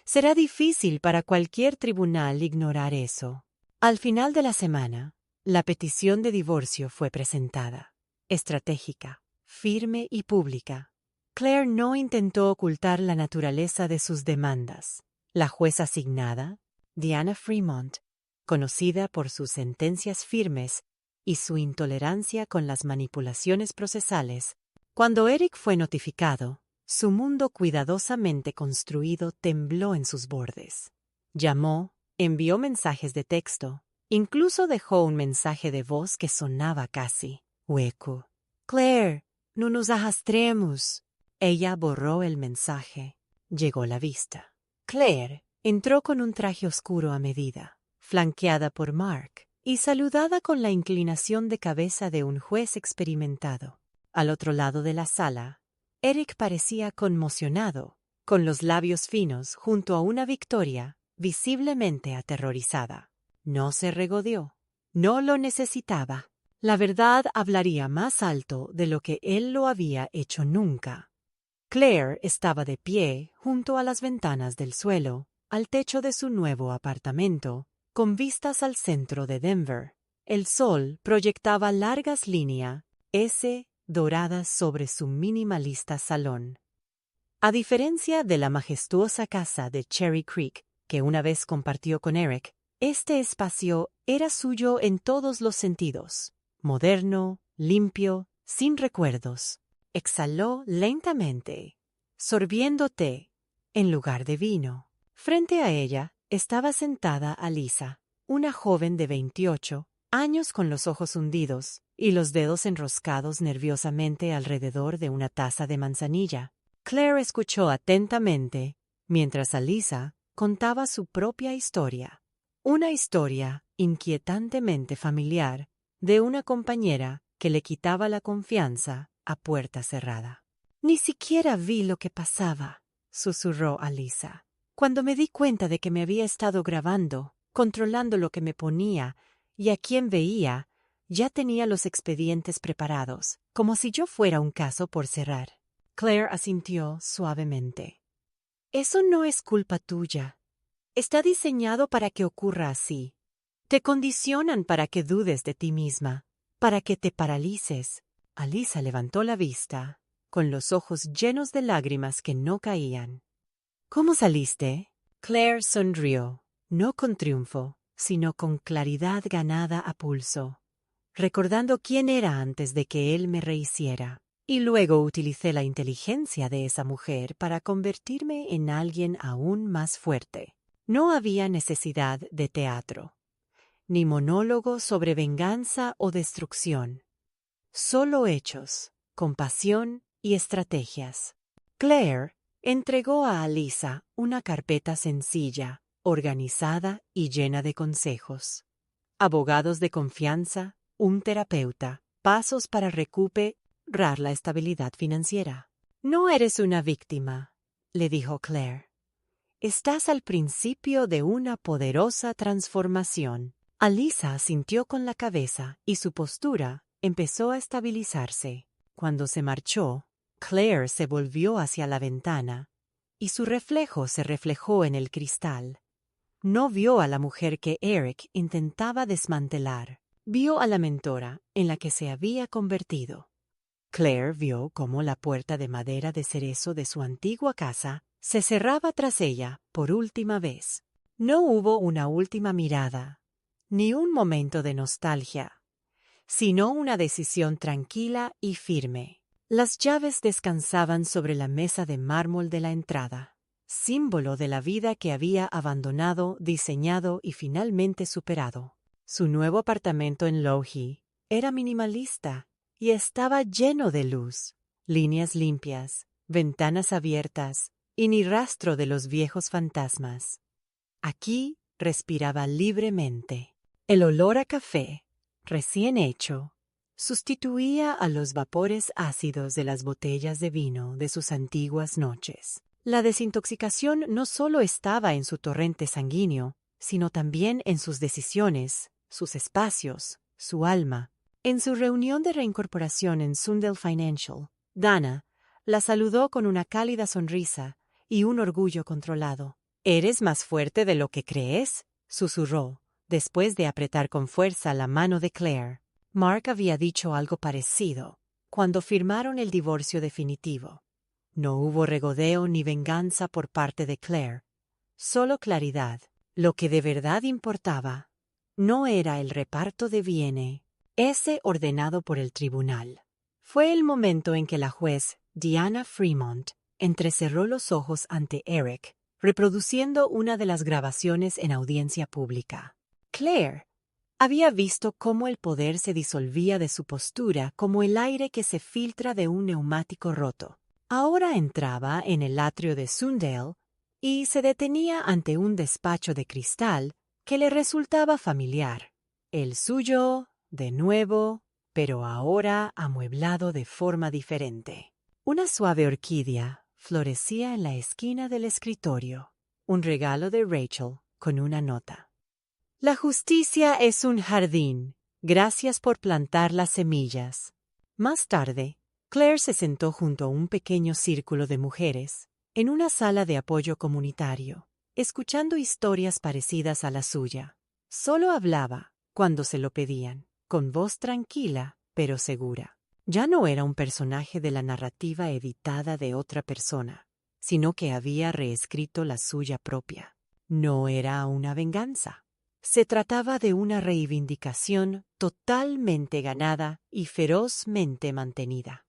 Será difícil para cualquier tribunal ignorar eso. Al final de la semana, la petición de divorcio fue presentada. Estratégica, firme y pública. Claire no intentó ocultar la naturaleza de sus demandas. La jueza asignada, Diana Fremont, conocida por sus sentencias firmes y su intolerancia con las manipulaciones procesales, cuando Eric fue notificado, su mundo cuidadosamente construido tembló en sus bordes. Llamó, envió mensajes de texto, incluso dejó un mensaje de voz que sonaba casi hueco. «Claire, no nos arrastremos». Ella borró el mensaje. Llegó la vista. Claire entró con un traje oscuro a medida, flanqueada por Mark y saludada con la inclinación de cabeza de un juez experimentado. Al otro lado de la sala, Eric parecía conmocionado, con los labios finos junto a una Victoria visiblemente aterrorizada. No se regodeó. No lo necesitaba. La verdad hablaría más alto de lo que él lo había hecho nunca. Claire estaba de pie junto a las ventanas del suelo, al techo de su nuevo apartamento, con vistas al centro de Denver. El sol proyectaba largas líneas doradas sobre su minimalista salón. A diferencia de la majestuosa casa de Cherry Creek, que una vez compartió con Eric, este espacio era suyo en todos los sentidos. Moderno, limpio, sin recuerdos. Exhaló lentamente, sorbiendo té en lugar de vino. Frente a ella estaba sentada Alisa, una joven de 28, años con los ojos hundidos y los dedos enroscados nerviosamente alrededor de una taza de manzanilla. Claire escuchó atentamente mientras Alyssa contaba su propia historia. Una historia inquietantemente familiar de una compañera que le quitaba la confianza a puerta cerrada. «Ni siquiera vi lo que pasaba», susurró Alyssa. «Cuando me di cuenta de que me había estado grabando, controlando lo que me ponía y a quién veía, ya tenía los expedientes preparados, como si yo fuera un caso por cerrar». Claire asintió suavemente. «Eso no es culpa tuya. Está diseñado para que ocurra así. Te condicionan para que dudes de ti misma, para que te paralices». Alyssa levantó la vista, con los ojos llenos de lágrimas que no caían. «¿Cómo saliste?» Claire sonrió, no con triunfo, sino con claridad ganada a pulso, recordando quién era antes de que él me rehiciera. Y luego utilicé la inteligencia de esa mujer para convertirme en alguien aún más fuerte. No había necesidad de teatro, ni monólogo sobre venganza o destrucción. Solo hechos, compasión y estrategias. Claire entregó a Alyssa una carpeta sencilla, organizada y llena de consejos. Abogados de confianza, un terapeuta, pasos para recuperar la estabilidad financiera. «No eres una víctima», le dijo Claire. «Estás al principio de una poderosa transformación». Alyssa asintió con la cabeza y su postura empezó a estabilizarse. Cuando se marchó, Claire se volvió hacia la ventana y su reflejo se reflejó en el cristal. No vio a la mujer que Eric intentaba desmantelar. Vio a la mentora en la que se había convertido. Claire vio cómo la puerta de madera de cerezo de su antigua casa se cerraba tras ella por última vez. No hubo una última mirada, ni un momento de nostalgia, sino una decisión tranquila y firme. Las llaves descansaban sobre la mesa de mármol de la entrada, símbolo de la vida que había abandonado, diseñado y finalmente superado. Su nuevo apartamento en Lough era minimalista y estaba lleno de luz, líneas limpias, ventanas abiertas y ni rastro de los viejos fantasmas. Aquí respiraba libremente. El olor a café, recién hecho, sustituía a los vapores ácidos de las botellas de vino de sus antiguas noches. La desintoxicación no solo estaba en su torrente sanguíneo, sino también en sus decisiones, sus espacios, su alma. En su reunión de reincorporación en Sundell Financial, Dana la saludó con una cálida sonrisa y un orgullo controlado. «¿Eres más fuerte de lo que crees?», susurró, después de apretar con fuerza la mano de Claire. Mark había dicho algo parecido cuando firmaron el divorcio definitivo. No hubo regodeo ni venganza por parte de Claire, solo claridad. Lo que de verdad importaba no era el reparto de bienes, ese ordenado por el tribunal. Fue el momento en que la juez Diana Fremont entrecerró los ojos ante Eric, reproduciendo una de las grabaciones en audiencia pública. Claire había visto cómo el poder se disolvía de su postura como el aire que se filtra de un neumático roto. Ahora entraba en el atrio de Sundell y se detenía ante un despacho de cristal que le resultaba familiar. El suyo, de nuevo, pero ahora amueblado de forma diferente. Una suave orquídea florecía en la esquina del escritorio, un regalo de Rachel con una nota. «La justicia es un jardín. Gracias por plantar las semillas». Más tarde, Claire se sentó junto a un pequeño círculo de mujeres en una sala de apoyo comunitario, escuchando historias parecidas a la suya. Solo hablaba cuando se lo pedían, con voz tranquila pero segura. Ya no era un personaje de la narrativa editada de otra persona, sino que había reescrito la suya propia. No era una venganza. Se trataba de una reivindicación totalmente ganada y ferozmente mantenida.